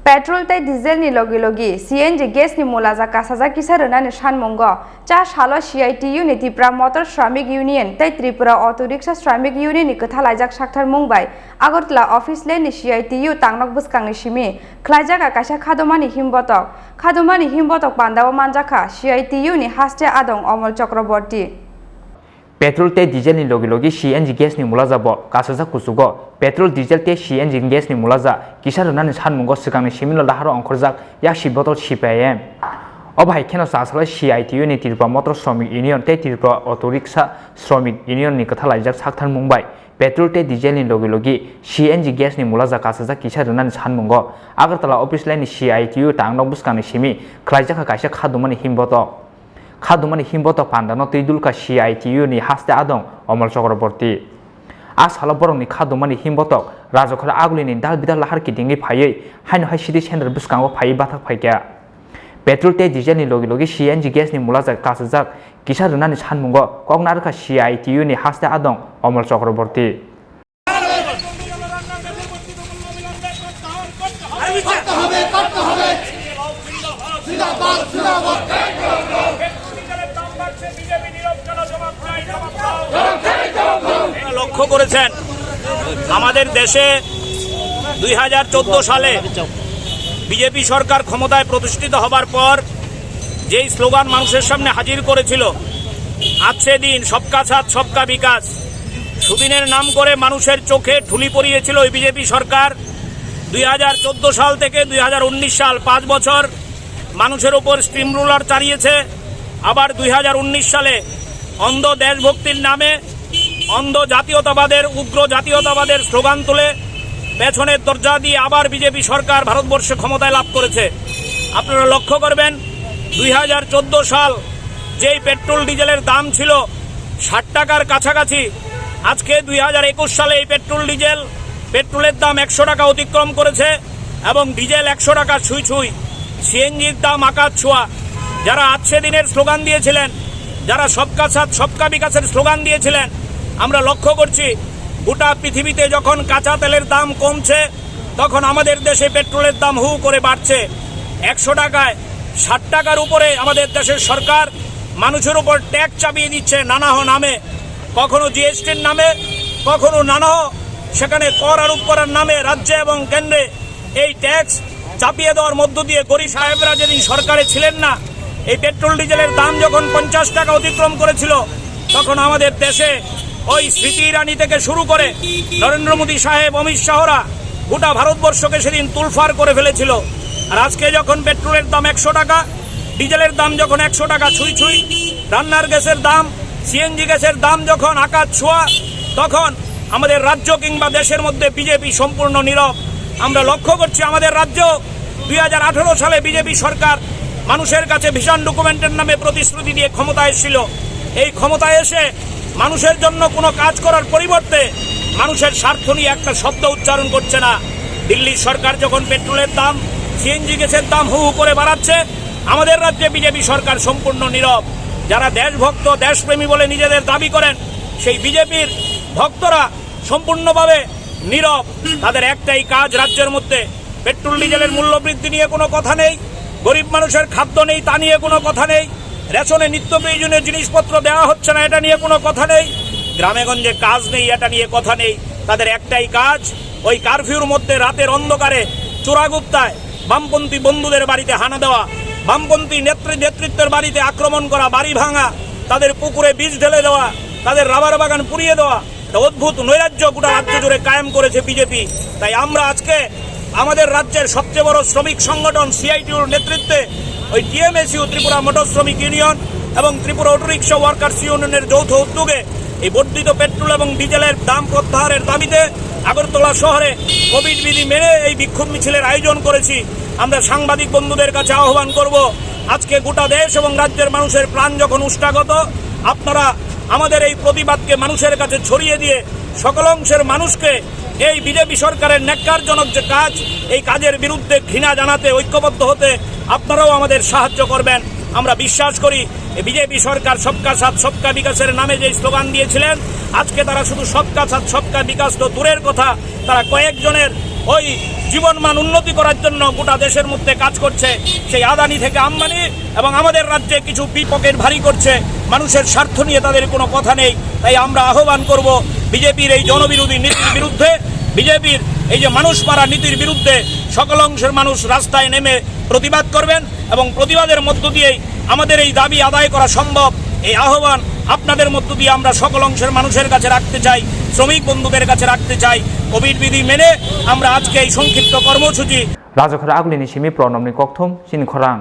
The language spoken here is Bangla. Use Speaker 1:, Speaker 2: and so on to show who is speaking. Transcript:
Speaker 1: Petrol tei diesel ni logi CNG gas ni Mulaja kasaja Kisarwnani Sanmungo cha salo CITU ni Tripura Motor Shramik Union tei Tripura Auto Rickshaw Shramik Union ni Khlaikha sakthar mungbai Agartala office le ni CITU tangnok buskang ni simi Khlaikha kaisa Khadumani Himbotok pandao manjaka CITU ni haste adong Omol Chakraborty
Speaker 2: Petrol te diesel ni logi CNG gas ni Mulaja bo kasaja kusugo Petrol diesel te CNG gas ni Mulaja Kisarwnani Sanmungo sikang ni similo laharo ongkhorjak yak botol CPM Obai kheno sasala CITU ni Tripura Motor Shramik Union te Tripura Auto Rickshaw Shramik Union ni kthalaijak sakthar mungbai Petrol te diesel ni logi CNG gas ni Mulaja kasaja Kisarwnani Sanmungo Agartala office line ni CITU tangnok buskang ni simi Khlaikha kaisa Khadumani Himbotok pandano tidulka CITU ni haste adong Omol Chakraborty Asalo borong ni Khadumani Himbotok rajokhora aguli ni dal bidal lahar kitingi phayei haino hai city center buskango phai bathak phaikya Petrol te diesel ni logi CNG gas ni Mulaja kasajak Kisarwnani Sanmungo kognarka CITU ni haste adong Omol Chakraborty
Speaker 3: লক্ষ্য করেছেন আমাদের দেশে 2014 সালে বিজেপি সরকার ক্ষমতায় প্রতিষ্ঠিত হবার পর যেই স্লোগান মানুষের সামনে হাজির করেছিল আজকে দিন সবকা সাথ সবকা বিকাশ সুদিনের নাম করে মানুষের চোখে ঠুলি পরিয়েছিল ওই বিজেপি সরকার 2014 সাল থেকে 2019 সাল 5 বছর মানুষের উপর স্টিম রোলার চালিয়েছে আবার 2019 সালে অন্ধ দেশভক্তির নামে অন্ধ জাতীয়তাবাদের উগ্র জাতীয়তাবাদের স্লোগান তুলে পেছনের দরজা দিয়ে আবার বিজেপি সরকার ভারতবর্ষে ক্ষমতায় লাভ করেছে আপনারা লক্ষ্য করবেন 2014 সাল যেই পেট্রোল ডিজেলের দাম ছিল 60 টাকার কাছাকাছি আজকে 2021 সালে এই পেট্রোলের দাম 100 টাকা অতিক্রম করেছে এবং ডিজেল 100 টাকা ছুঁই সিএনজির দাম আকাশ ছোঁয়া যারা আজকে দিনের স্লোগান দিয়েছিলেন যারা সবকা সাথ সবকা বিকাশের স্লোগান দিয়েছিলেন আমরা লক্ষ্য করছি গোটা পৃথিবীতে যখন কাঁচা তেলের দাম কমছে তখন আমাদের দেশে পেট্রোলের দাম হু করে বাড়ছে 100 টাকায় 60 টাকার উপরে আমাদের দেশের সরকার মানুষের উপর ট্যাক্স চাপিয়ে দিচ্ছে নানাহ নামে কখনো জিএসটির নামে কখনো নানাহ সেখানে কর আরোপ করার নামে রাজ্যে এবং কেন্দ্রে এই ট্যাক্স চাপিয়ে দেওয়ার মধ্য দিয়ে গরিব সাহেবরা যেদিন সরকারে ছিলেন না এই পেট্রোল ডিজেলের দাম যখন 50 টাকা অতিক্রম করেছিল তখন আমাদের দেশে ওই স্মৃতি ইরানি থেকে শুরু করে নরেন্দ্র মোদী সাহেব অমিত শাহরা গোটা ভারতবর্ষকে সেদিন তুলফার করে ফেলেছিল আর আজকে যখন পেট্রোলের দাম 100 টাকা ডিজেলের দাম যখন 100 টাকা ছুঁই রান্নার গ্যাসের দাম সিএনজি গ্যাসের দাম যখন আকাশ ছোঁয়া তখন আমাদের রাজ্য কিংবা দেশের মধ্যে বিজেপি সম্পূর্ণ নীরব আমরা লক্ষ্য করছি আমাদের রাজ্য 2018 সালে বিজেপি সরকার মানুষের কাছে ভিশন ডকুমেন্টের নামে প্রতিশ্রুতি দিয়ে ক্ষমতায় এসেছিল এই ক্ষমতায় এসে মানুষের জন্য কোনো কাজ করার পরিবর্তে মানুষের স্বার্থ নিয়ে একটা শব্দ উচ্চারণ করছে না দিল্লির সরকার যখন পেট্রোলের দাম সিএনজি গ্যাসের দাম হু করে বাড়াচ্ছে আমাদের রাজ্যে বিজেপি সরকার সম্পূর্ণ নীরব যারা দেশভক্ত দেশপ্রেমী বলে নিজেদের দাবি করেন সেই বিজেপির ভক্তরা সম্পূর্ণভাবে নীরব তাদের একটাই কাজ রাজ্যের মধ্যে পেট্রোল ডিজেলের মূল্য বৃদ্ধি নিয়ে কোনো কথা নেই গরিব মানুষের খাদ্য নেই তা নিয়ে কোনো কথা নেই রেশনে নিত্য প্রয়োজনীয় জিনিসপত্র দেওয়া হচ্ছে না এটা নিয়ে কোনো কথা নেই গ্রামেগঞ্জে কাজ নেই এটা নিয়ে কথা নেই তাদের একটাই কাজ ওই কারফিউর মধ্যে রাতের অন্ধকারে চোরাগুপ্তায় বামপন্থী বন্ধুদের বাড়িতে হানা দেওয়া বামপন্থী নেতৃত্বের বাড়িতে আক্রমণ করা বাড়ি ভাঙা তাদের পুকুরে বীজ ঢেলে দেওয়া তাদের রাবার বাগান পুড়িয়ে দেওয়া অদ্ভুত নৈরাজ্য গোটা রাজ্য জুড়ে কায়েম করেছে বিজেপি তাই আমরা আজকে আমাদের রাজ্যের সবচেয়ে বড় শ্রমিক সংগঠন CITUর নেতৃত্বে ওই TMSU ত্রিপুরা মোটর শ্রমিক ইউনিয়ন এবং ত্রিপুরা অটো রিক্সা ওয়ার্কার্স ইউনিয়নের যৌথ উদ্যোগে এই বর্ধিত পেট্রোল এবং ডিজেলের দাম প্রত্যাহারের দাবিতে আগরতলা শহরে কোভিড বিধি মেনে এই বিক্ষোভ মিছিলের আয়োজন করেছি আমরা সাংবাদিক বন্ধুদের কাছে আহ্বান করব আজকে গোটা দেশ এবং রাজ্যের মানুষের প্রাণ যখন উষ্টাগত আপনারা আমাদের এই প্রতিবাদকে মানুষের কাছে ছড়িয়ে দিয়ে সকল অংশের মানুষকে এই বিজেপি সরকারের ন্যাক্কারজনক যে কাজ এই কাজের বিরুদ্ধে ঘৃণা জানাতে ঐক্যবদ্ধ হতে আপনারাও আমাদের সাহায্য করবেন আমরা বিশ্বাস করি বিজেপি সরকার সবকা সাথ সবকা বিকাশের নামে যে স্লোগান দিয়েছিলেন আজকে তারা শুধু সবকা সাথ সবকা বিকাশ তো দূরের কথা তারা কয়েকজনের ওই জীবনমান উন্নতি করার জন্য গোটা দেশের মধ্যে কাজ করছে। সেই আদানি থেকে আম্বানি এবং আমাদের রাজ্যে কিছু পকেট ভারী করছে, মানুষের স্বার্থ নিয়ে তাদের কোনো কথা নেই। তাই আমরা আহ্বান করব বিজেপির এই জনবিরোধী নীতির বিরুদ্ধে, বিজেপির এই যে মানুষ মারা নীতির বিরুদ্ধে সকল অংশের মানুষ রাস্তায় নেমে প্রতিবাদ করবেন এবং প্রতিবাদের মধ্য দিয়েই আমাদের এই দাবি আদায় করা সম্ভব। এই আহ্বান আপনাদের মধ্য দিয়ে আমরা সকল অংশের মানুষের কাছে রাখতে চাই, শ্রমিক বন্ধুদের কাছে রাখতে চাই। কোভিড বিধি মেনে আমরা আজকে এই সংক্ষিপ্ত কর্মসূচি
Speaker 2: রাজখরা আগলিনি সিমি প্রণমনি ককথম চিনি খরাং।